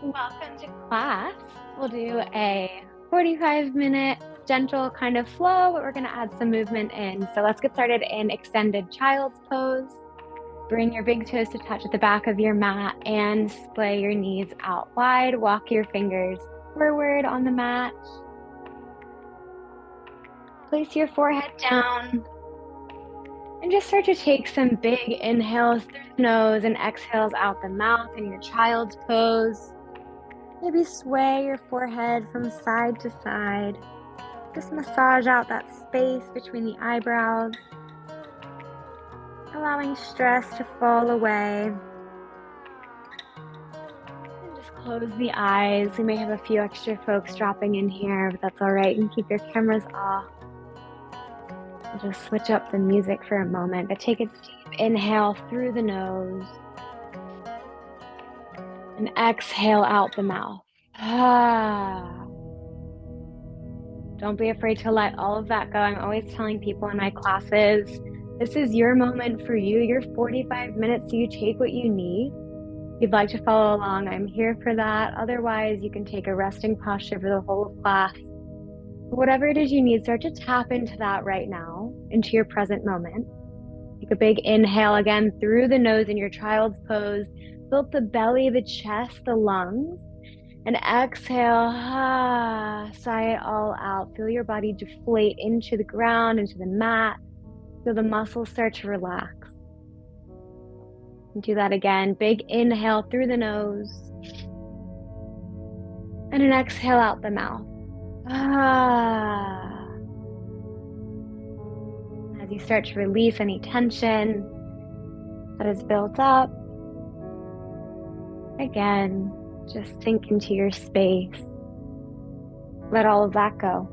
Welcome to class. We'll do a 45-minute gentle kind of flow, but we're going to add some movement in. So let's get started in extended child's pose. Bring your big toes to touch at the back of your mat and splay your knees out wide. Walk your fingers forward on the mat. Place your forehead down and just start to take some big inhales through the nose and exhales out the mouth in your child's pose. Maybe sway your forehead from side to side. Just massage out that space between the eyebrows, allowing stress to fall away. And just close the eyes. We may have a few extra folks dropping in here, but that's all right. And keep your cameras off. We'll just switch up the music for a moment, but take a deep inhale through the nose and exhale out the mouth. Don't be afraid to let all of that go. I'm always telling people in my classes, this is your moment for you. Your 45 minutes, so you take what you need. If you'd like to follow along, I'm here for that. Otherwise, you can take a resting posture for the whole of class. Whatever it is you need, start to tap into that right now, into your present moment. Take a big inhale again through the nose in your child's pose. Fill up the belly, the chest, the lungs. And exhale, sigh it all out. Feel your body deflate into the ground, into the mat. Feel the muscles start to relax. And do that again. Big inhale through the nose. And an exhale out the mouth. As you start to release any tension that is built up, again, just sink into your space. Let all of that go.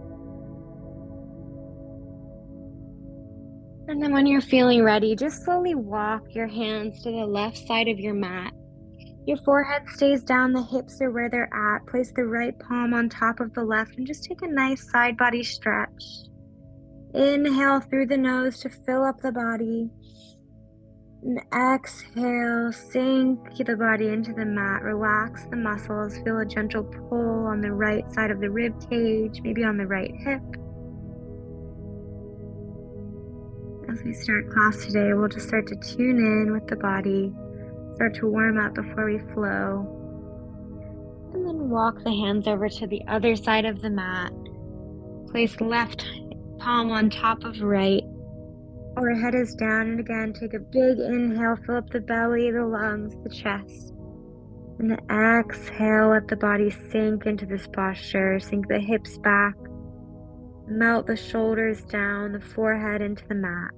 And then when you're feeling ready, just slowly walk your hands to the left side of your mat. Your forehead stays down, the hips are where they're at. Place the right palm on top of the left and just take a nice side body stretch. Inhale through the nose to fill up the body. And exhale, sink the body into the mat. Relax the muscles. Feel a gentle pull on the right side of the rib cage, maybe on the right hip. As we start class today, we'll just start to tune in with the body, start to warm up before we flow. And then walk the hands over to the other side of the mat. Place left palm on top of right. Our head is down, and again, take a big inhale, fill up the belly, the lungs, the chest. And exhale, let the body sink into this posture. Sink the hips back, melt the shoulders down, the forehead into the mat.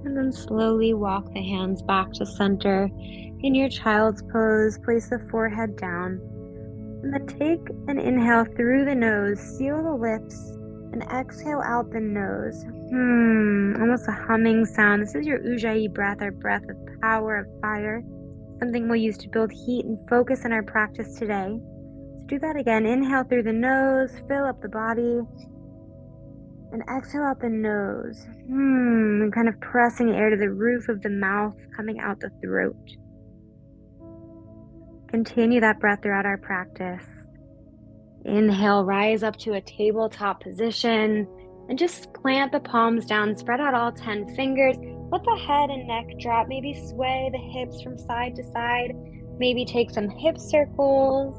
And then slowly walk the hands back to center. In your child's pose, place the forehead down. And then take an inhale through the nose, seal the lips, and exhale out the nose. Almost a humming sound. This is your Ujjayi breath, our breath of power, of fire. Something we'll use to build heat and focus in our practice today. So do that again. Inhale through the nose, fill up the body, and exhale out the nose. And kind of pressing air to the roof of the mouth, coming out the throat. Continue that breath throughout our practice. Inhale, rise up to a tabletop position and just plant the palms down, spread out all 10 fingers. Let the head and neck drop, maybe sway the hips from side to side. Maybe take some hip circles.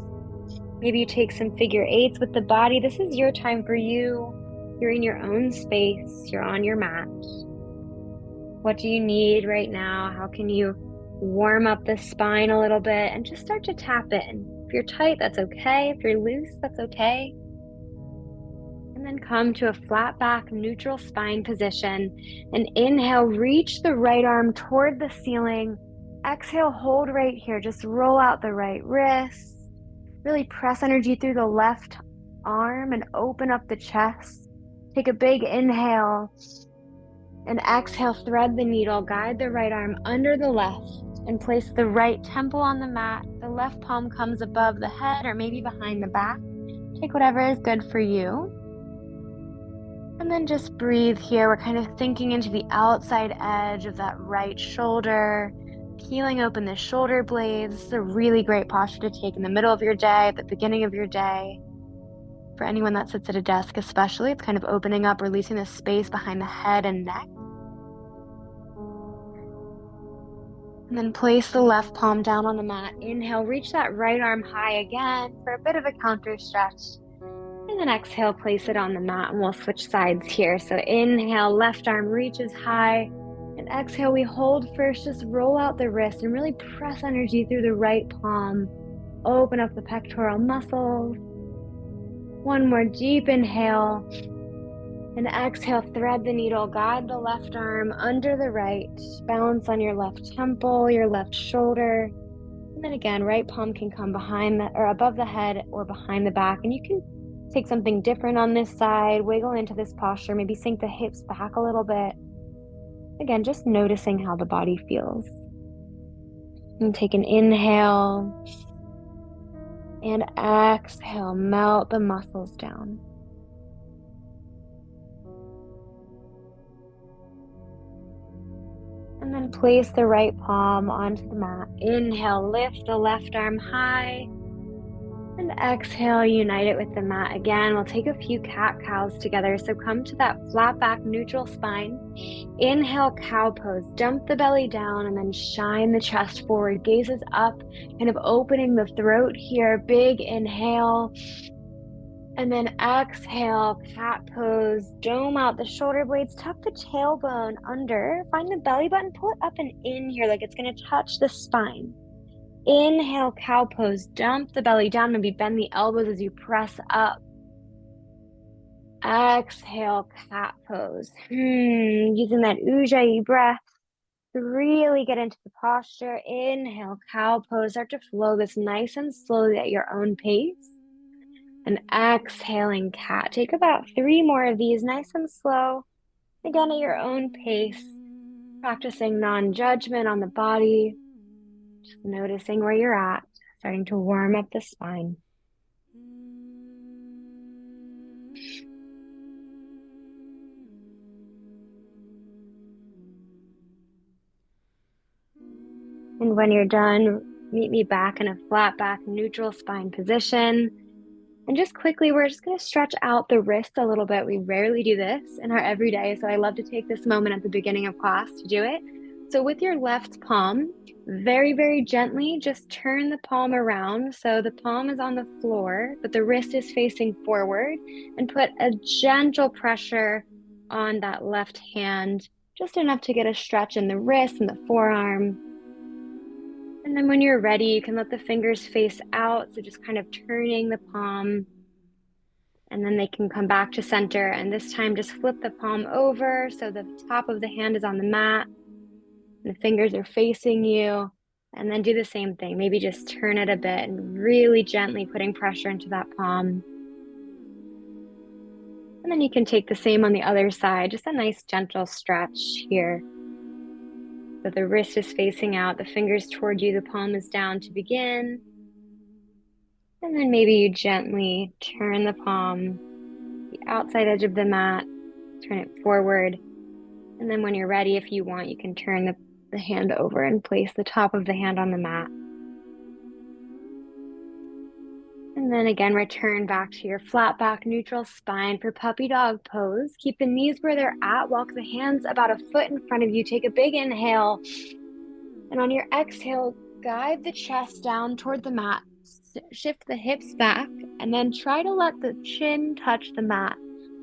Maybe you take some figure eights with the body. This is your time for you. You're in your own space. You're on your mat. What do you need right now? How can you warm up the spine a little bit and just start to tap in? If you're tight, that's okay. If you're loose, that's okay. And then come to a flat back, neutral spine position. And inhale, reach the right arm toward the ceiling. Exhale, hold right here. Just roll out the right wrist. Really press energy through the left arm and open up the chest. Take a big inhale. And exhale, thread the needle. Guide the right arm under the left. And place the right temple on the mat. The left palm comes above the head or maybe behind the back. Take whatever is good for you. And then just breathe here. We're kind of sinking into the outside edge of that right shoulder, peeling open the shoulder blades. This is a really great posture to take in the middle of your day, at the beginning of your day. For anyone that sits at a desk especially, it's kind of opening up, releasing the space behind the head and neck. And then place the left palm down on the mat. Inhale, reach that right arm high again for a bit of a counter stretch. And then exhale, place it on the mat, and we'll switch sides here. So inhale, left arm reaches high. And exhale, we hold first, just roll out the wrist and really press energy through the right palm. Open up the pectoral muscles. One more deep inhale. And exhale, thread the needle, guide the left arm under the right, balance on your left temple, your left shoulder. And then again, right palm can come behind the, or above the head or behind the back. And you can take something different on this side, wiggle into this posture, maybe sink the hips back a little bit. Again, just noticing how the body feels. And take an inhale and exhale, melt the muscles down. And then place the right palm onto the mat. Inhale, lift the left arm high. And exhale, unite it with the mat. Again, we'll take a few cat-cows together. So come to that flat back, neutral spine. Inhale, cow pose. Dump the belly down and then shine the chest forward. Gazes up, kind of opening the throat here. Big inhale. And then exhale, cat pose, dome out the shoulder blades, tuck the tailbone under, find the belly button, pull it up and in here like it's gonna touch the spine. Inhale, cow pose, dump the belly down, maybe bend the elbows as you press up. Exhale, cat pose. Using that ujjayi breath to really get into the posture. Inhale, cow pose, start to flow this nice and slowly at your own pace. And exhaling cat. Take about 3 more of these, nice and slow. Again, at your own pace. Practicing non-judgment on the body. Just noticing where you're at. Starting to warm up the spine. And when you're done, meet me back in a flat back, neutral spine position. And just quickly, we're just going to stretch out the wrists a little bit. We rarely do this in our everyday, so I love to take this moment at the beginning of class to do it. So with your left palm, very, very gently, just turn the palm around. So the palm is on the floor, but the wrist is facing forward, and put a gentle pressure on that left hand, just enough to get a stretch in the wrist and the forearm. And then when you're ready, you can let the fingers face out. So just kind of turning the palm, and then they can come back to center. And this time just flip the palm over so the top of the hand is on the mat and the fingers are facing you. And then do the same thing. Maybe just turn it a bit and really gently putting pressure into that palm. And then you can take the same on the other side. Just a nice gentle stretch here. So the wrist is facing out, the fingers toward you, the palm is down to begin. And then maybe you gently turn the palm, the outside edge of the mat, turn it forward. And then when you're ready, if you want, you can turn the hand over and place the top of the hand on the mat. And then again, return back to your flat back, neutral spine for puppy dog pose. Keep the knees where they're at. Walk the hands about a foot in front of you. Take a big inhale. And on your exhale, guide the chest down toward the mat. Shift the hips back, and then try to let the chin touch the mat.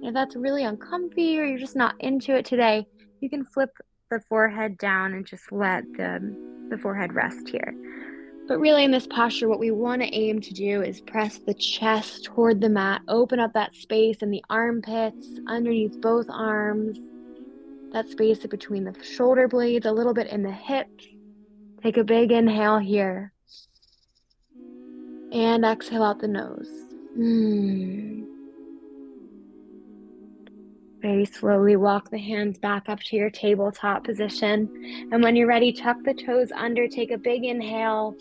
If that's really uncomfy or you're just not into it today, you can flip the forehead down and just let the forehead rest here. But really in this posture, what we want to aim to do is press the chest toward the mat, open up that space in the armpits, underneath both arms, that space between the shoulder blades, a little bit in the hips. Take a big inhale here. And exhale out the nose. Very slowly walk the hands back up to your tabletop position. And when you're ready, tuck the toes under, take a big inhale.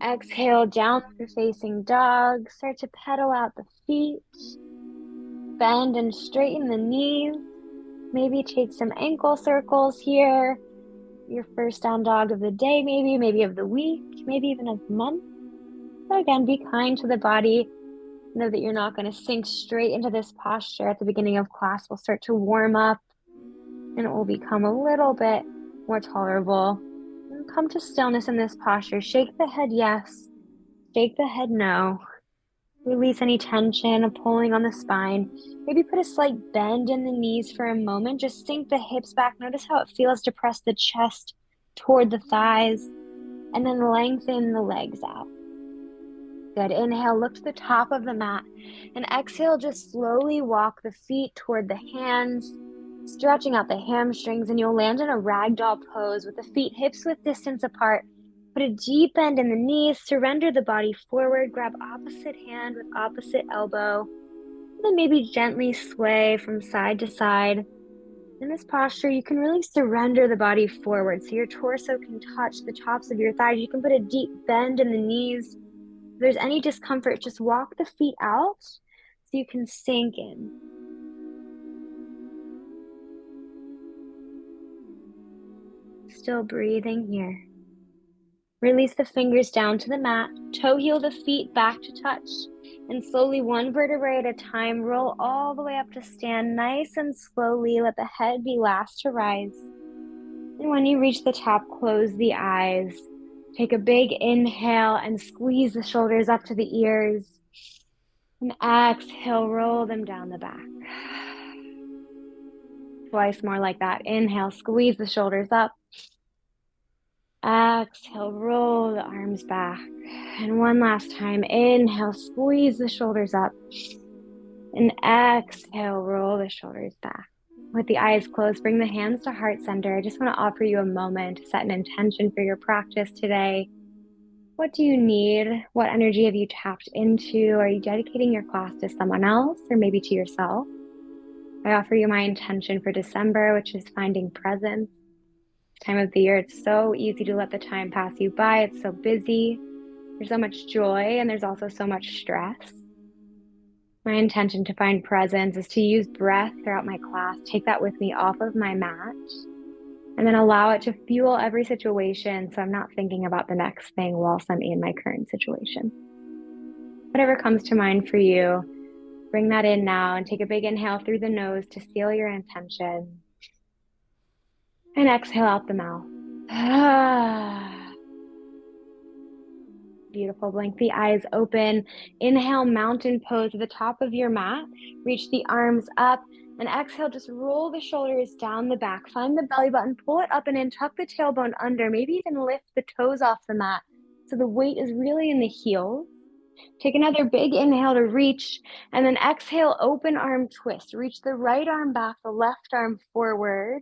Exhale, downward facing dog. Start to pedal out the feet. Bend and straighten the knees. Maybe take some ankle circles here. Your first down dog of the day, maybe of the week, maybe even of the month. But again, be kind to the body. Know that you're not going to sink straight into this posture at the beginning of class. We'll start to warm up and it will become a little bit more tolerable. And come to stillness in this posture. Shake the head yes, shake the head no. Release any tension, pulling on the spine. Maybe put a slight bend in the knees for a moment. Just sink the hips back. Notice how it feels to press the chest toward the thighs and then lengthen the legs out. Good. Inhale, look to the top of the mat and exhale, just slowly walk the feet toward the hands, stretching out the hamstrings, and you'll land in a ragdoll pose with the feet hips width distance apart. Put a deep bend in the knees, surrender the body forward, grab opposite hand with opposite elbow, and then maybe gently sway from side to side. In this posture, you can really surrender the body forward so your torso can touch the tops of your thighs. You can put a deep bend in the knees. If there's any discomfort, just walk the feet out so you can sink in. Still breathing here. Release the fingers down to the mat, toe heel the feet back to touch, and slowly one vertebrae at a time, roll all the way up to stand nice and slowly. Let the head be last to rise. And when you reach the top, close the eyes. Take a big inhale and squeeze the shoulders up to the ears. And exhale, roll them down the back. Twice more like that. Inhale, squeeze the shoulders up. Exhale, roll the arms back. And one last time, inhale, squeeze the shoulders up. And exhale, roll the shoulders back. With the eyes closed, bring the hands to heart center. I just want to offer you a moment to set an intention for your practice today. What do you need? What energy have you tapped into? Are you dedicating your class to someone else or maybe to yourself? I offer you my intention for December, which is finding presence. Time of the year, it's so easy to let the time pass you by. It's so busy. There's so much joy and there's also so much stress. My intention to find presence is to use breath throughout my class. Take that with me off of my mat and then allow it to fuel every situation so I'm not thinking about the next thing whilst I'm in my current situation. Whatever comes to mind for you, bring that in now and take a big inhale through the nose to seal your intention. And exhale out the mouth. Beautiful. Blink the eyes open. Inhale, mountain pose at the top of your mat. Reach the arms up. And exhale, just roll the shoulders down the back. Find the belly button, pull it up and in, tuck the tailbone under. Maybe even lift the toes off the mat so the weight is really in the heels. Take another big inhale to reach, and then exhale, open arm twist. Reach the right arm back, the left arm forward,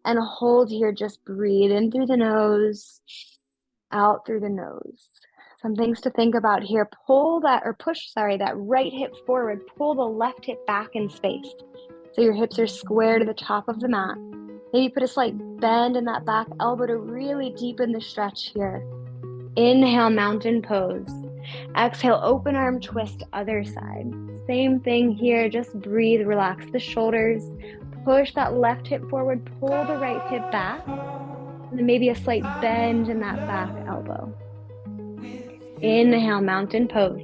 and hold here. Just breathe in through the nose, out through the nose. Some things to think about here. Push that right hip forward. Pull the left hip back in space. So your hips are square to the top of the mat. Maybe put a slight bend in that back elbow to really deepen the stretch here. Inhale, mountain pose. Exhale, open arm twist, other side. Same thing here, just breathe, relax the shoulders. Push that left hip forward, pull the right hip back. And then maybe a slight bend in that back elbow. Inhale, mountain pose.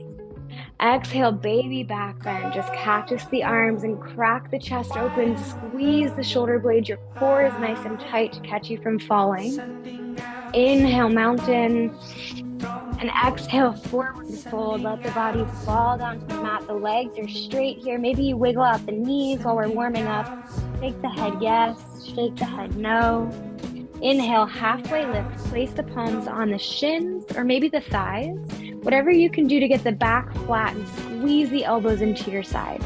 Exhale, baby back bend. Just cactus the arms and crack the chest open. Squeeze the shoulder blades. Your core is nice and tight to catch you from falling. Inhale, mountain. And exhale, forward fold. Let the body fall down to the mat. The legs are straight here. Maybe you wiggle out the knees while we're warming up. Shake the head yes, shake the head no. Inhale, halfway lift. Place the palms on the shins or maybe the thighs. Whatever you can do to get the back flat and squeeze the elbows into your sides.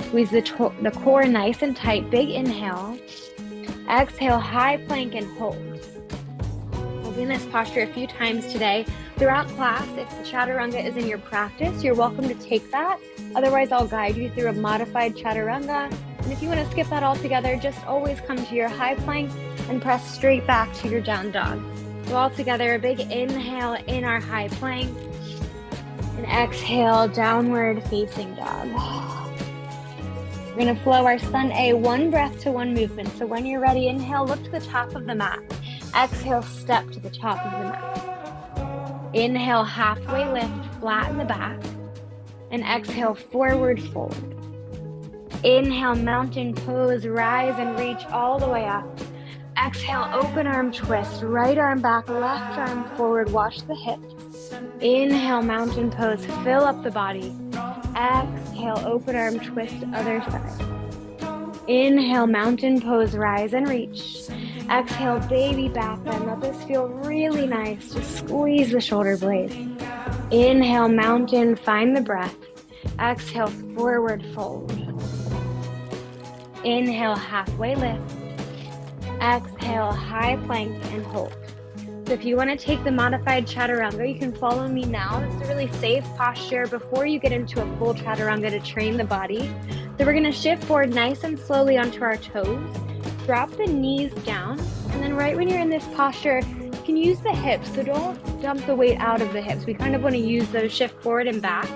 Squeeze the core nice and tight. Big inhale. Exhale, high plank and hold. We'll be in this posture a few times today. Throughout class, if the chaturanga is in your practice, you're welcome to take that. Otherwise, I'll guide you through a modified chaturanga. And if you want to skip that altogether, just always come to your high plank and press straight back to your down dog. So all together, a big inhale in our high plank. And exhale, downward facing dog. We're gonna flow our Sun A, one breath to one movement. So when you're ready, inhale, look to the top of the mat. Exhale, step to the top of the mat. Inhale, halfway lift, flatten the back. And exhale, forward fold. Inhale, mountain pose, rise and reach all the way up. Exhale, open arm twist, right arm back, left arm forward, wash the hips. Inhale, mountain pose, fill up the body. Exhale, open arm twist, other side. Inhale, mountain pose, rise and reach. Exhale, baby back bend. Let this feel really nice. Just squeeze the shoulder blades. Inhale, mountain, find the breath. Exhale, forward fold. Inhale, halfway lift. Exhale, high plank and hold. So if you want to take the modified chaturanga, you can follow me now. This is a really safe posture before you get into a full chaturanga to train the body. So we're going to shift forward nice and slowly onto our toes. Drop the knees down. And then right when you're in this posture, you can use the hips. So don't dump the weight out of the hips. We kind of want to use those, shift forward and back.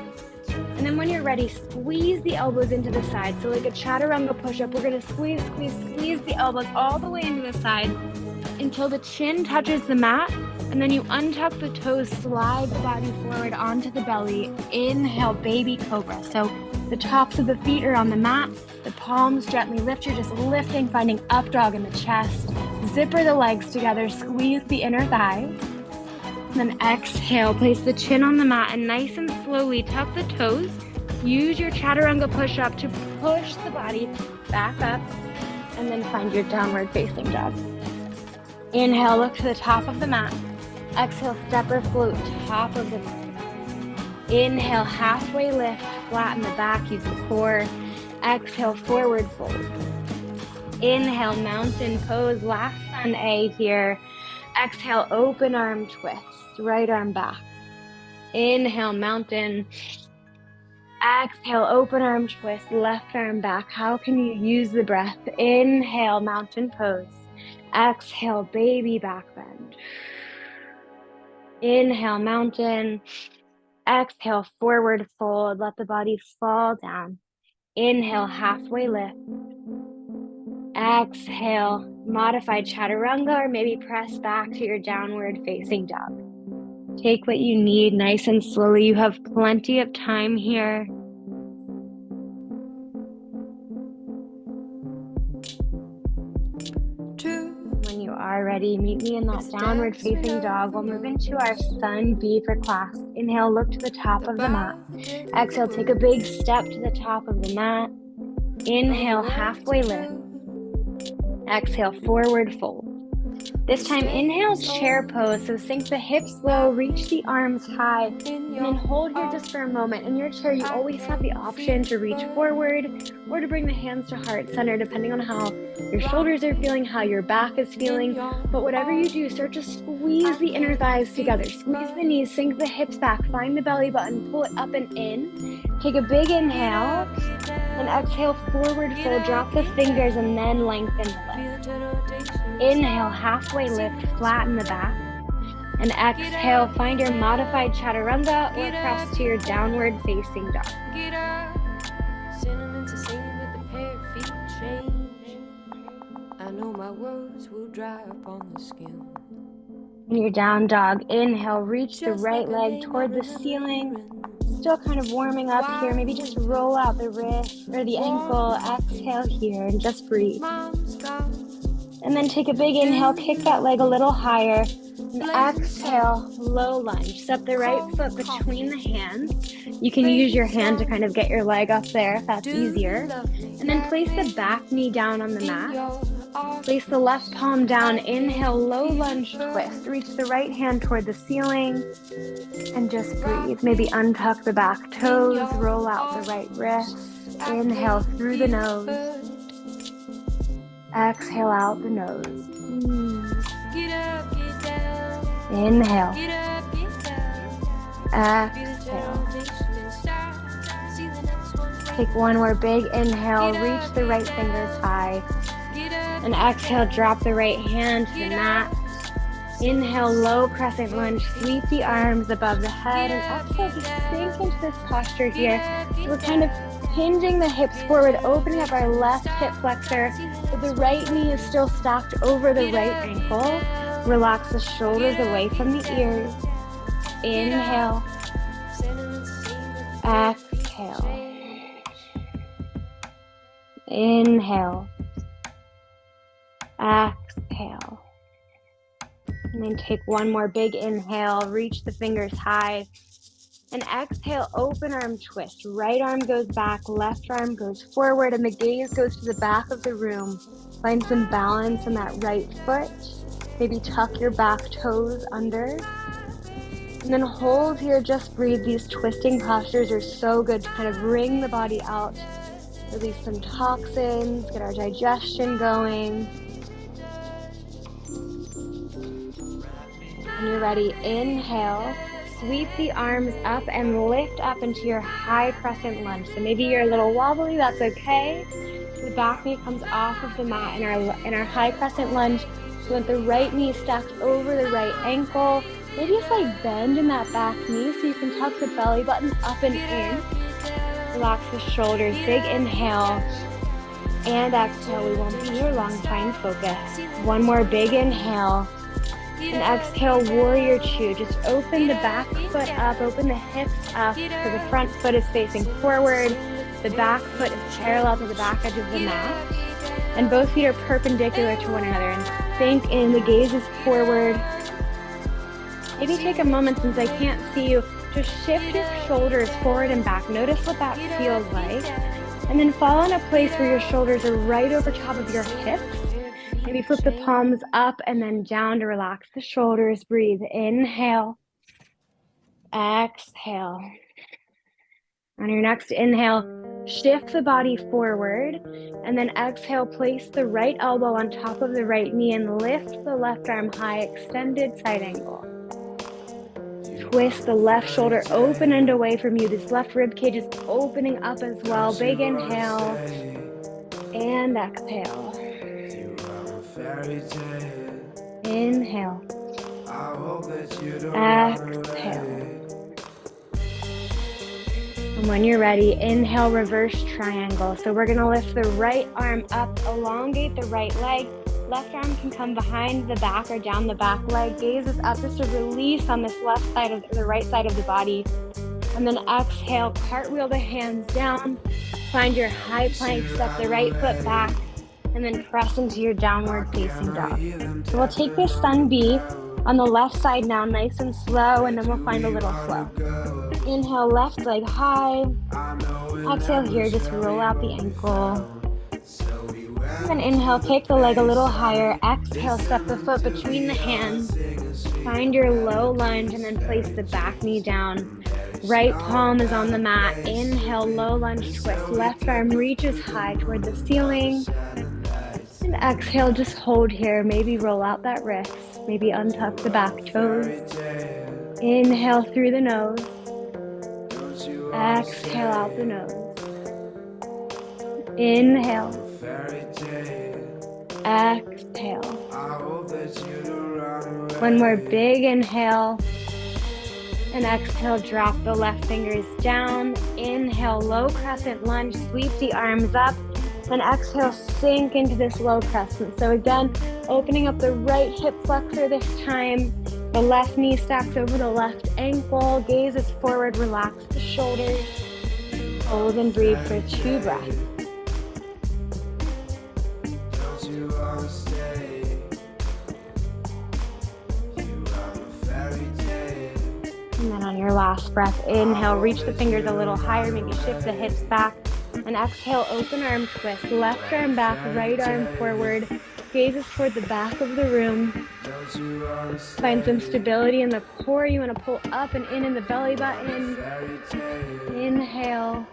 And then when you're ready, squeeze the elbows into the side. So like a chaturanga push-up, we're going to squeeze the elbows all the way into the side until the chin touches the mat. And then you untuck the toes, slide the body forward onto the belly. Inhale, baby cobra. So the tops of the feet are on the mat. The palms gently lift. You're just lifting, finding up dog in the chest. Zipper the legs together, squeeze the inner thighs. Then exhale, place the chin on the mat and nice and slowly tuck the toes. Use your chaturanga push-up to push the body back up and then find your downward facing dog. Inhale, look to the top of the mat. Exhale, step or float, top of the mat. Inhale, halfway lift, flatten the back, use the core. Exhale, forward fold. Inhale, mountain pose, last Sun A here. Exhale, open arm twist, right arm back. Inhale, mountain. Exhale, open arm twist, left arm back. How can you use the breath? Inhale, mountain pose. Exhale, baby back bend. Inhale, mountain. Exhale, forward fold. Let the body fall down. Inhale, halfway lift. Exhale, modified chaturanga, or maybe press back to your downward facing dog. Take what you need nice and slowly. You have plenty of time here. When you are ready, meet me in that downward facing dog. We'll move into our Sun B for class. Inhale, look to the top of the mat. Exhale, take a big step to the top of the mat. Inhale, halfway lift. Exhale, forward fold. This time, inhale, chair pose. So sink the hips low, reach the arms high, and then hold here just for a moment. In your chair, you always have the option to reach forward or to bring the hands to heart center, depending on how your shoulders are feeling, how your back is feeling. But whatever you do, start to squeeze the inner thighs together. Squeeze the knees, sink the hips back, find the belly button, pull it up and in. Take a big inhale, and exhale, forward fold, drop the fingers, and then lengthen the legs. Inhale, halfway lift, flatten the back. And exhale, find your modified chaturanga or press to your downward facing dog. I know my words will dry up on the skin. In your down dog, inhale, reach the right leg toward the ceiling. Still kind of warming up here. Maybe just roll out the wrist or the ankle. Exhale here and just breathe. And then take a big inhale, kick that leg a little higher. And exhale, low lunge. Step the right foot between the hands. You can use your hand to kind of get your leg up there if that's easier. And then place the back knee down on the mat. Place the left palm down. Inhale, low lunge twist. Reach the right hand toward the ceiling. And just breathe. Maybe untuck the back toes. Roll out the right wrist. Inhale through the nose. Exhale out the nose. Inhale. Exhale. Take one more big inhale. Reach the right fingers high. And exhale, drop the right hand to the mat. Inhale, low crescent lunge. Sweep the arms above the head. And exhale, just sink into this posture here. So we're kind of hinging the hips forward, opening up our left hip flexor. But the right knee is still stacked over the right ankle. Relax the shoulders away from the ears. Inhale. Exhale. Inhale. Exhale. And then take one more big inhale. Reach the fingers high. And exhale, open arm twist. Right arm goes back, left arm goes forward, and the gaze goes to the back of the room. Find some balance in that right foot. Maybe tuck your back toes under. And then hold here, just breathe. These twisting postures are so good to kind of wring the body out. Release some toxins, get our digestion going. When you're ready, inhale. Sweep the arms up and lift up into your high crescent lunge. So maybe you're a little wobbly, that's okay. The back knee comes off of the mat in our high crescent lunge. So with the right knee stacked over the right ankle. Maybe a slight bend in that back knee so you can tuck the belly button up and in. Relax the shoulders, big inhale. And exhale, we won't be here long, find focus. One more big inhale. And exhale, warrior two. Just open the back foot up, open the hips up so the front foot is facing forward. The back foot is parallel to the back edge of the mat. And both feet are perpendicular to one another. And sink in, the gaze is forward. Maybe take a moment, since I can't see you, just shift your shoulders forward and back. Notice what that feels like. And then fall in a place where your shoulders are right over top of your hips. Maybe flip the palms up and then down to relax the shoulders. Breathe. Inhale. Exhale. On your next inhale, shift the body forward. And then exhale, place the right elbow on top of the right knee and lift the left arm high, extended side angle. Twist the left shoulder open and away from you. This left rib cage is opening up as well. Big inhale. And exhale. Inhale. Exhale. And when you're ready, inhale, reverse triangle. So we're gonna lift the right arm up, elongate the right leg. Left arm can come behind the back or down the back leg. Gaze is up, just a release on this left side of the right side of the body. And then exhale, cartwheel the hands down. Find your high plank, step the right foot back. And then press into your downward facing dog. So we'll take this sun B on the left side now, nice and slow, and then we'll find a little flow. Inhale, left leg high. Exhale here, just roll out the ankle. And then inhale, take the leg a little higher. Exhale, step the foot between the hands. Find your low lunge and then place the back knee down. Right palm is on the mat. Inhale, low lunge twist. Left arm reaches high toward the ceiling. And exhale, just hold here. Maybe roll out that wrist. Maybe untuck the back toes. Inhale through the nose. Exhale out the nose. Inhale. Exhale. One more big inhale. And exhale, drop the left fingers down. Inhale, low crescent lunge. Sweep the arms up. Then exhale, sink into this low crescent. So again, opening up the right hip flexor this time. The left knee stacks over the left ankle. Gaze is forward, relax the shoulders. Hold and breathe for 2 breaths. And then on your last breath, inhale, reach the fingers a little higher, maybe shift the hips back. And exhale, open arm twist, left arm back, right arm forward. Gaze is toward the back of the room. Find some stability in the core. You want to pull up and in the belly button. Inhale.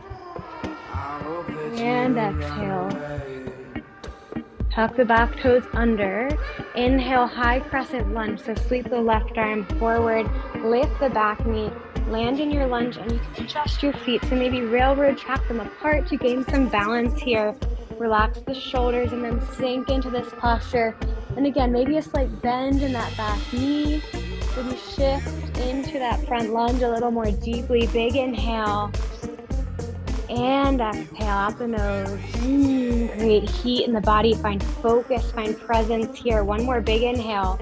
And exhale. Tuck the back toes under. Inhale, high crescent lunge. So sweep the left arm forward. Lift the back knee. Land in your lunge and you can adjust your feet. So maybe railroad track them apart to gain some balance here. Relax the shoulders and then sink into this posture. And again, maybe a slight bend in that back knee. Maybe shift into that front lunge a little more deeply. Big inhale. And exhale out the nose. Create heat in the body. Find focus, find presence here. One more big inhale.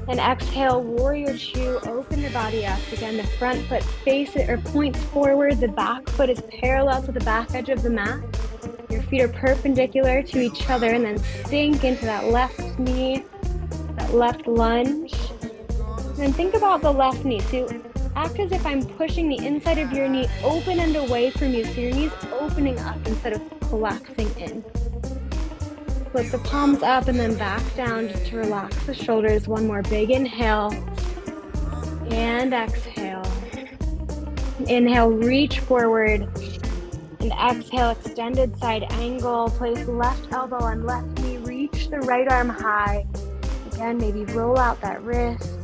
And exhale, warrior two. Open the body up. Again, the front foot faces or points forward. The back foot is parallel to the back edge of the mat. Your feet are perpendicular to each other, and then sink into that left knee, that left lunge. And then think about the left knee. So act as if I'm pushing the inside of your knee open and away from you. So your knee's opening up instead of collapsing in. Flip the palms up and then back down just to relax the shoulders. One more big inhale. And exhale. Inhale, reach forward. And exhale, extended side angle. Place left elbow on left knee. Reach the right arm high. Again, maybe roll out that wrist.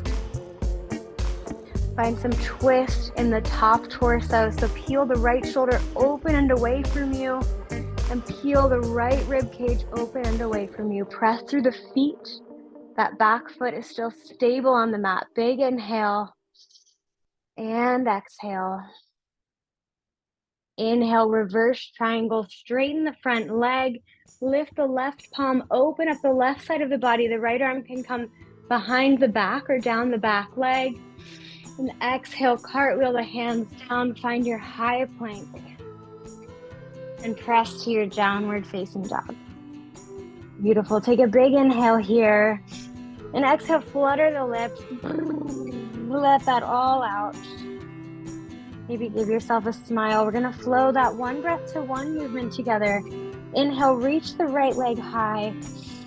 Find some twist in the top torso. So peel the right shoulder open and away from you. And peel the right rib cage open and away from you. Press through the feet. That back foot is still stable on the mat. Big inhale. And exhale. Inhale, reverse triangle. Straighten the front leg. Lift the left palm. Open up the left side of the body. The right arm can come behind the back or down the back leg. And exhale, cartwheel the hands down. Find your high plank. And press to your downward facing dog. Beautiful. Take a big inhale here. And exhale, flutter the lips. Let that all out. Maybe give yourself a smile. We're going to flow that one breath to one movement together. Inhale, reach the right leg high.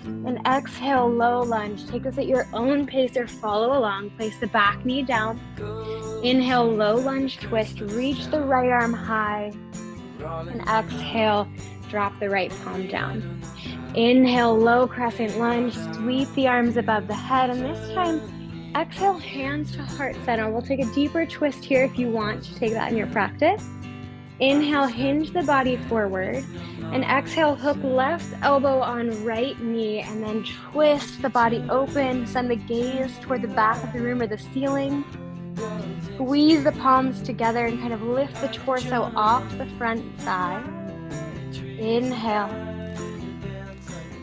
And exhale, low lunge. Take this at your own pace or follow along. Place the back knee down. Inhale, low lunge twist. Reach the right arm high. And exhale, drop the right palm down. Inhale, low crescent lunge. Sweep the arms above the head. And this time, exhale, hands to heart center. We'll take a deeper twist here if you want to take that in your practice. Inhale, hinge the body forward. And exhale, hook left elbow on right knee. And then twist the body open. Send the gaze toward the back of the room or the ceiling. Squeeze the palms together and kind of lift the torso off the front thigh. Inhale.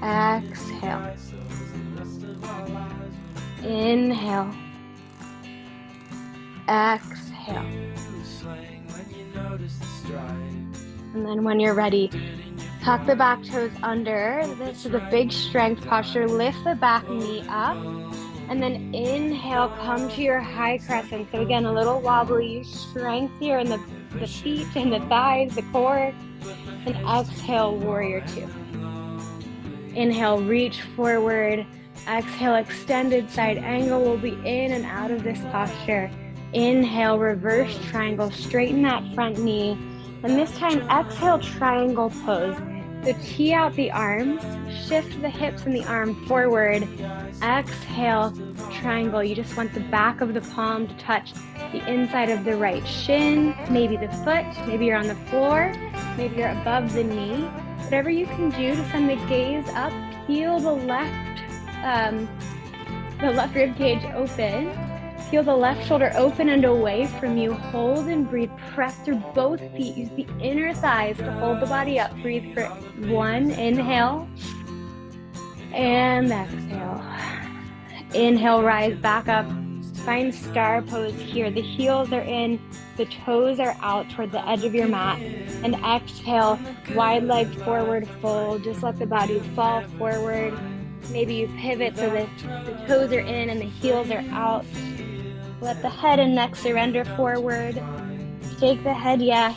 Exhale. Inhale. Exhale. And then when you're ready, tuck the back toes under. This is a big strength posture. Lift the back knee up. And then inhale, come to your high crescent. So again, a little wobbly strength here in the feet and the thighs, the core. And exhale, warrior two. Inhale, reach forward. Exhale, extended side angle. We'll be in and out of this posture. Inhale, reverse triangle. Straighten that front knee. And this time, exhale, triangle pose. So tee out the arms, shift the hips and the arm forward. Exhale, triangle. You just want the back of the palm to touch the inside of the right shin, maybe the foot, maybe you're on the floor, maybe you're above the knee. Whatever you can do to send the gaze up, peel the left rib cage open. Feel the left shoulder open and away from you. Hold and breathe. Press through both feet. Use the inner thighs to hold the body up. Breathe for one. Inhale. And exhale. Inhale, rise back up. Find star pose here. The heels are in. The toes are out toward the edge of your mat. And exhale, wide leg forward fold. Just let the body fall forward. Maybe you pivot so the toes are in and the heels are out. Let the head and neck surrender forward. Shake the head yes.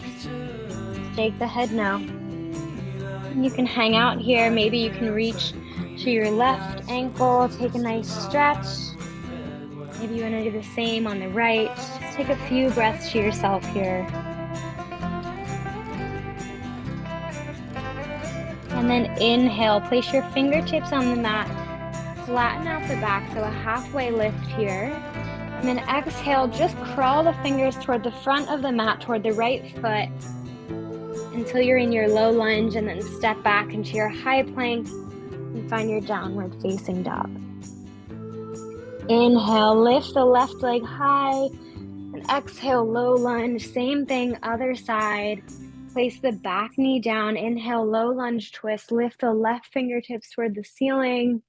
Shake the head no. And you can hang out here. Maybe you can reach to your left ankle. Take a nice stretch. Maybe you want to do the same on the right. Just take a few breaths to yourself here. And then inhale. Place your fingertips on the mat. Flatten out the back, so a halfway lift here. And then exhale, just crawl the fingers toward the front of the mat, toward the right foot, until you're in your low lunge, and then step back into your high plank and find your downward facing dog. Inhale, lift the left leg high, and exhale, low lunge. Same thing, other side. Place the back knee down. Inhale, low lunge twist. Lift the left fingertips toward the ceiling.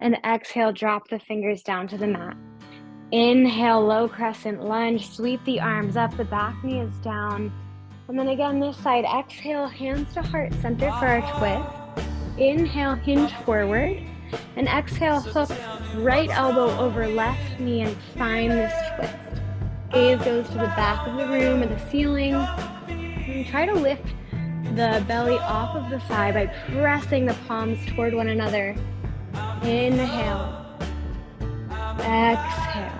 And exhale, drop the fingers down to the mat. Inhale, low crescent lunge. Sweep the arms up. The back knee is down. And then again, this side. Exhale, hands to heart center for our twist. Inhale, hinge forward. And exhale, hook right elbow over left knee and find this twist. Gaze goes to the back of the room or the ceiling. And try to lift the belly off of the thigh by pressing the palms toward one another. Inhale. Exhale.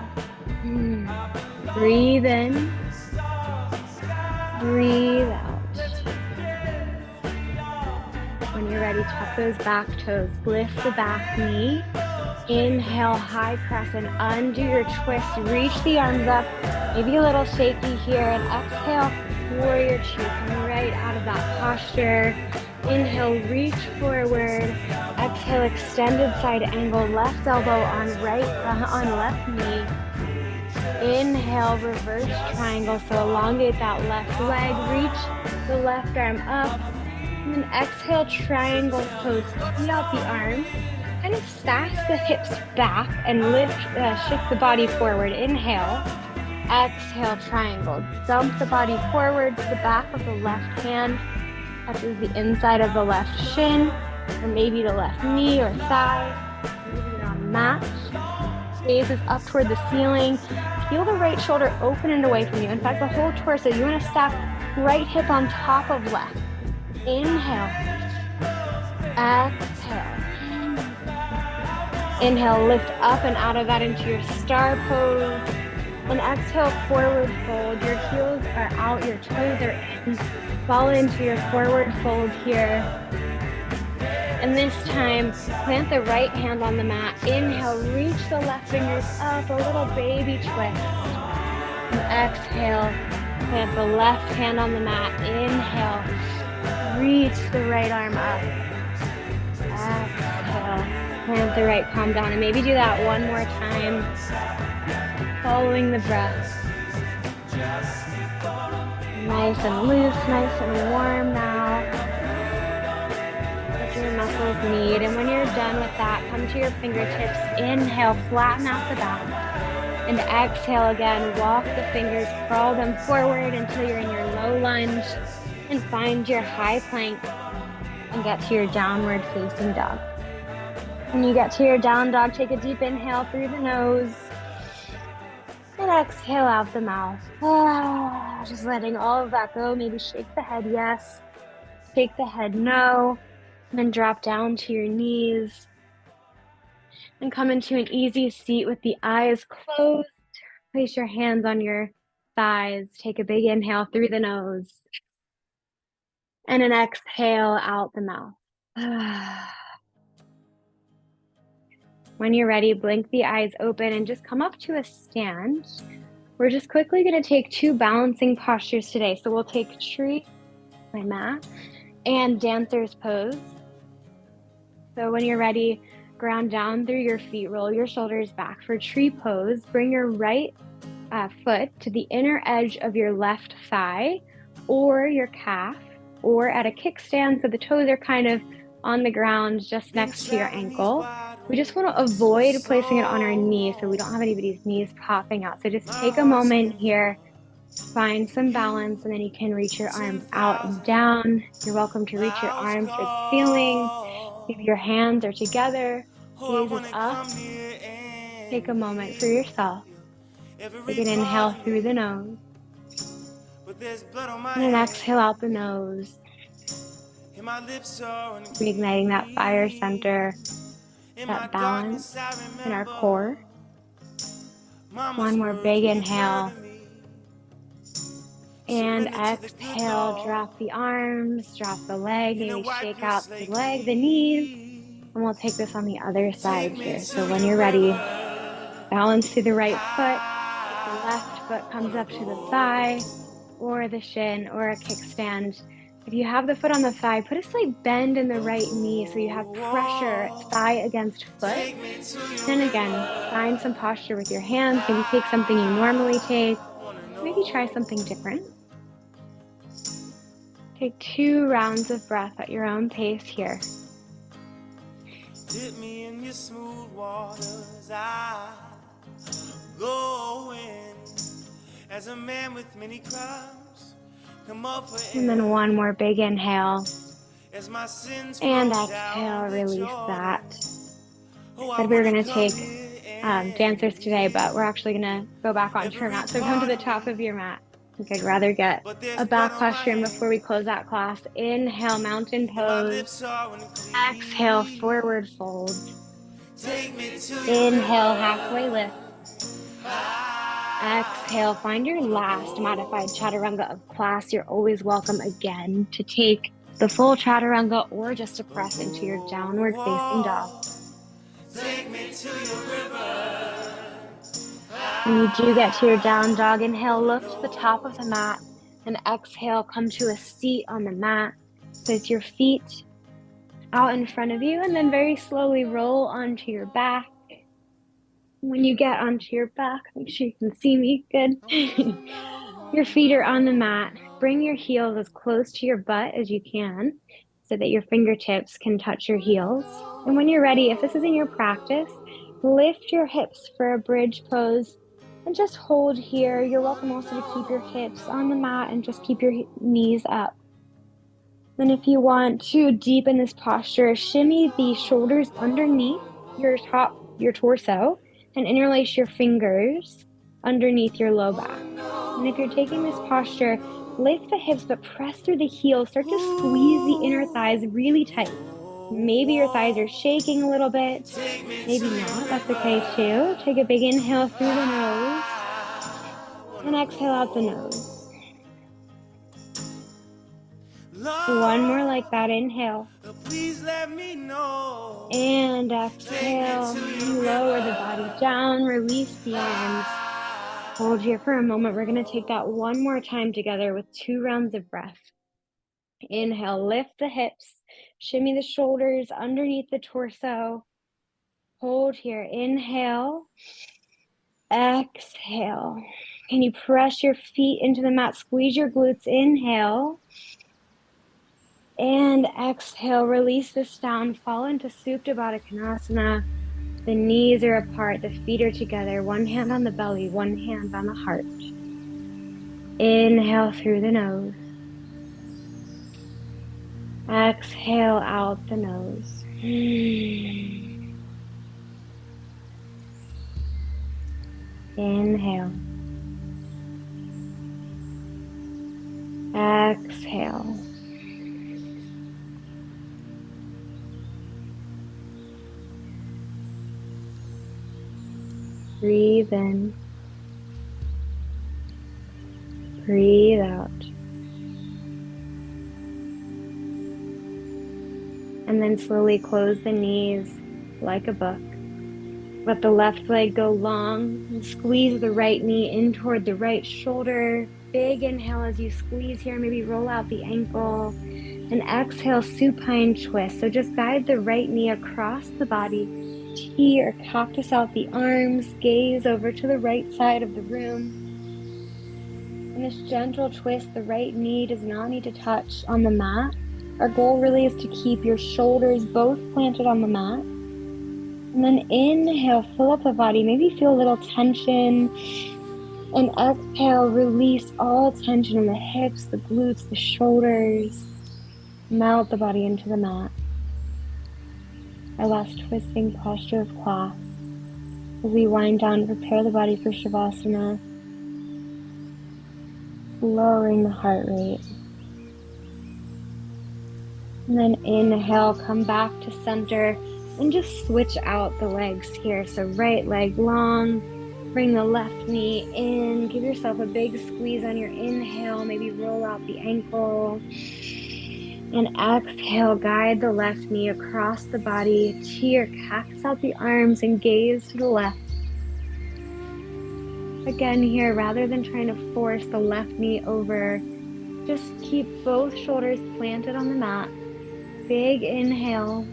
Breathe in. Breathe out. When you're ready, tuck those back toes. Lift the back knee. Inhale, high crescent. Undo your twist. Reach the arms up. Maybe a little shaky here. And exhale, warrior two. Come right out of that posture. Inhale, reach forward. Exhale, extended side angle. Left elbow on left knee. Inhale, reverse triangle. So elongate that left leg. Reach the left arm up. And then exhale, triangle pose. Squeeze out the arms. Kind of stack the hips back and shift the body forward. Inhale. Exhale, triangle. Dump the body forward to the back of the left hand. Touches the inside of the left shin, or maybe the left knee or thigh. Moving it on the mat. Gaze is up toward the ceiling. Feel the right shoulder open and away from you. In fact, the whole torso. You want to stack right hip on top of left. Inhale. Exhale. Inhale, lift up and out of that into your star pose. And exhale, forward fold. Your heels are out, your toes are in. Fall into your forward fold here. And this time, plant the right hand on the mat. Inhale, reach the left fingers up, a little baby twist. And exhale, plant the left hand on the mat. Inhale, reach the right arm up. Exhale, plant the right palm down. And maybe do that one more time, following the breath. Nice and loose, nice and warm now. What your muscles need. And when you're done with that, come to your fingertips. Inhale, flatten out the back. And exhale again, walk the fingers, crawl them forward until you're in your low lunge. And find your high plank and get to your downward facing dog. When you get to your down dog, take a deep inhale through the nose. And exhale out the mouth. Just letting all of that go. Maybe shake the head yes. Shake the head no. And then drop down to your knees. And come into an easy seat with the eyes closed. Place your hands on your thighs. Take a big inhale through the nose. And an exhale out the mouth. When you're ready, blink the eyes open and just come up to a stand. We're just quickly going to take 2 balancing postures today. So we'll take tree, my mat, and dancer's pose. So when you're ready, ground down through your feet, roll your shoulders back for tree pose. Bring your right foot to the inner edge of your left thigh or your calf, or at a kickstand so the toes are kind of on the ground just next to your ankle. We just want to avoid placing it on our knees so we don't have anybody's knees popping out. So just take a moment here, find some balance, and then you can reach your arms out and down. You're welcome to reach your arms to the ceiling. Maybe your hands are together, gaze is up. Take a moment for yourself. Take an inhale through the nose. And an exhale out the nose. Reigniting that fire center, that balance in our core. One more big inhale. And exhale, drop the arms, drop the leg, maybe shake out the leg, the knees. And we'll take this on the other side here. So when you're ready, balance to the right foot. The left foot comes up to the thigh or the shin or a kickstand. If you have the foot on the thigh, put a slight bend in the right knee so you have pressure, thigh against foot. Then again, find some posture with your hands. Maybe take something you normally take. Maybe try something different. Take 2 rounds of breath at your own pace here. Dip me in your smooth waters, I go in as a man with many crimes. Come up for And then one more big inhale. as my sins And flow exhale, down the release Jordan. that. Oh, I Said we were wanna going to come take here and dancers today, but we're actually going to go back onto your every mat. So come to part the of top me. of your mat. I think I'd rather get But there's a blood back on my question hands, before we close out class. Inhale, mountain and my pose. lips are unclean. Exhale, forward fold. Take me to your Inhale, river. halfway lift. Exhale, find your last modified chaturanga of class. You're always welcome again to take the full chaturanga or just to press into your downward facing dog. Take me to your river. When you do get to your down dog, inhale, look to the top of the mat, and exhale, come to a seat on the mat. Place your feet out in front of you, and then very slowly roll onto your back. When you get onto your back, make sure you can see me good. Your feet are on the mat. Bring your heels as close to your butt as you can so that your fingertips can touch your heels. And when you're ready, if this is in your practice, lift your hips for a bridge pose and just hold here. You're welcome also to keep your hips on the mat and just keep your knees up. Then if you want to deepen this posture, shimmy the shoulders underneath your torso, and interlace your fingers underneath your low back. And if you're taking this posture, lift the hips, but press through the heels. Start to squeeze the inner thighs really tight. Maybe your thighs are shaking a little bit. Maybe not. That's okay too. Take a big inhale through the nose and exhale out the nose. One more like that. Inhale. Please let me know. And exhale. Lower the body down. Release the arms. Hold here for a moment. We're going to take that one more time together with 2 rounds of breath. Inhale, lift the hips. Shimmy the shoulders underneath the torso. Hold here. Inhale. Exhale. Can you press your feet into the mat? Squeeze your glutes. Inhale. And exhale. Release this down. Fall into Supta Baddha Konasana. The knees are apart. The feet are together. One hand on the belly. One hand on the heart. Inhale through the nose. Exhale out the nose. Inhale. Exhale. Breathe in. Breathe out. And then slowly close the knees like a book. Let the left leg go long and squeeze the right knee in toward the right shoulder. Big inhale as you squeeze here. Maybe roll out the ankle. And exhale, supine twist. So just guide the right knee across the body. T or cactus out the arms. Gaze over to the right side of the room. In this gentle twist, the right knee does not need to touch on the mat. Our goal really is to keep your shoulders both planted on the mat. And then inhale, fill up the body. Maybe feel a little tension. And exhale, release all tension in the hips, the glutes, the shoulders. Melt the body into the mat. Our last twisting posture of class. As we wind down, prepare the body for Shavasana. Lowering the heart rate. And then inhale, come back to center and just switch out the legs here. So right leg long, bring the left knee in, give yourself a big squeeze on your inhale, maybe roll out the ankle. And exhale, guide the left knee across the body, tear, cactus out the arms and gaze to the left. Again here, rather than trying to force the left knee over, just keep both shoulders planted on the mat. Big inhale.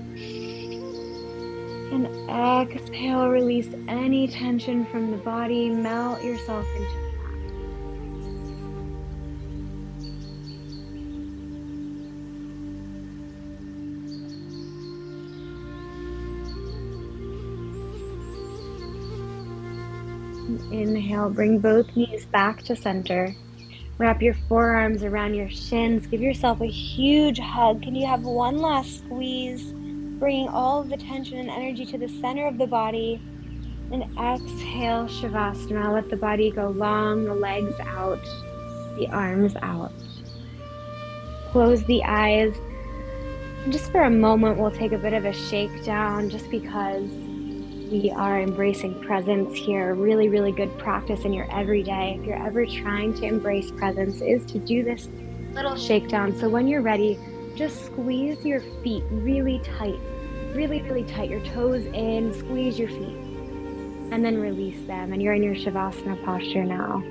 And exhale, release any tension from the body. Melt yourself into the mat. Inhale, bring both knees back to center. Wrap your forearms around your shins. Give yourself a huge hug. Can you have one last squeeze, bringing all of the tension and energy to the center of the body? And exhale, Shavasana. Let the body go long, the legs out, the arms out. Close the eyes. And just for a moment, we'll take a bit of a shakedown just because we are embracing presence here. Really, really good practice in your everyday. If you're ever trying to embrace presence, is to do this little shakedown. So when you're ready, just squeeze your feet really tight, really, really tight. Your toes in, squeeze your feet, and then release them. And you're in your Shavasana posture now.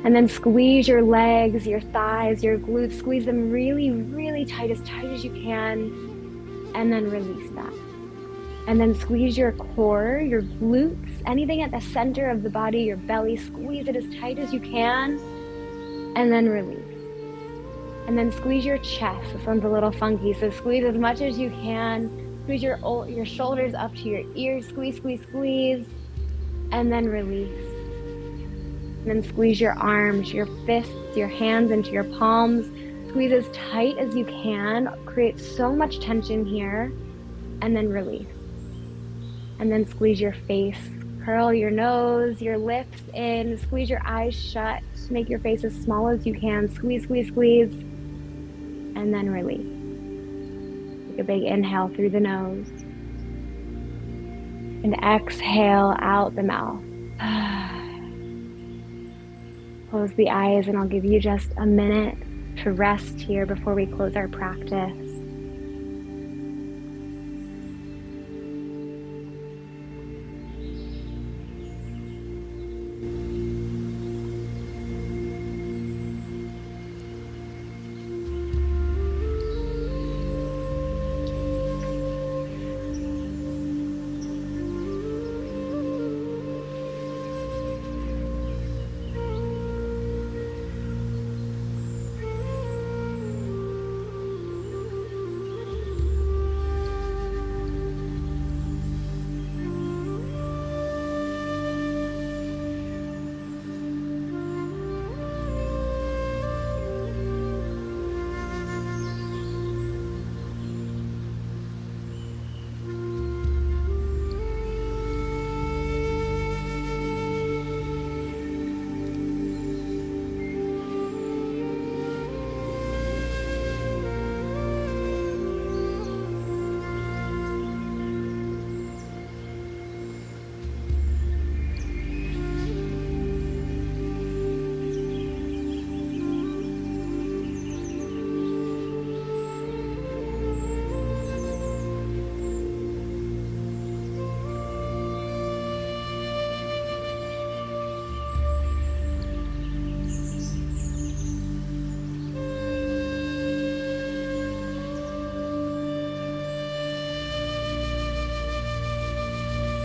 And then squeeze your legs, your thighs, your glutes, squeeze them really, really tight as you can, and then release that. And then squeeze your core, your glutes, anything at the center of the body, your belly, squeeze it as tight as you can, and then release. And then squeeze your chest. This one's a little funky, so squeeze as much as you can. Squeeze your shoulders up to your ears, squeeze, squeeze, squeeze, and then release. And then squeeze your arms, your fists, your hands into your palms. Squeeze as tight as you can. Create so much tension here, and then release. And then squeeze your face. Curl your nose, your lips in. Squeeze your eyes shut. Make your face as small as you can. Squeeze, squeeze, squeeze. And then release. Take a big inhale through the nose. And exhale out the mouth. Close the eyes, and I'll give you just a minute to rest here before we close our practice.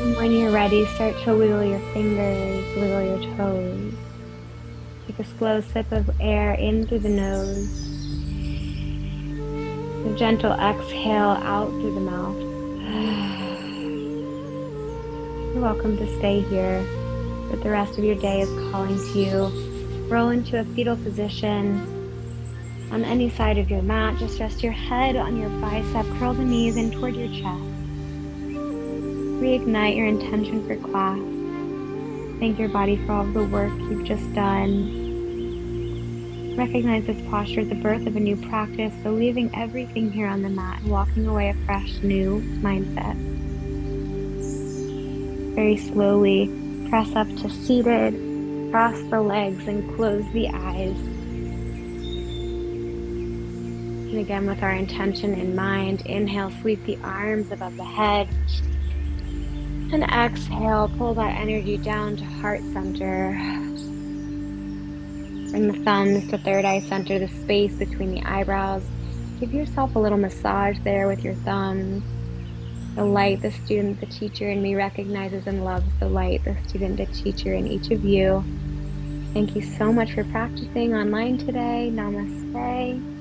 And when you're ready, start to wiggle your fingers, wiggle your toes. Take a slow sip of air in through the nose. A gentle exhale out through the mouth. You're welcome to stay here, but the rest of your day is calling to you. Roll into a fetal position on any side of your mat. Just rest your head on your bicep, curl the knees in toward your chest. Reignite your intention for class. Thank your body for all of the work you've just done. Recognize this posture as the birth of a new practice, so leaving everything here on the mat and walking away a fresh, new mindset. Very slowly press up to seated, cross the legs, and close the eyes. And again, with our intention in mind, inhale, sweep the arms above the head. And exhale, pull that energy down to heart center. Bring the thumbs to third eye center, the space between the eyebrows. Give yourself a little massage there with your thumbs. The light, the student, the teacher in me recognizes and loves the light, the student, the teacher in each of you. Thank you so much for practicing online today. Namaste.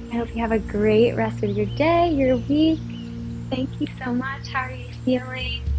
I hope you have a great rest of your day, your week. Thank you so much. How are you feeling?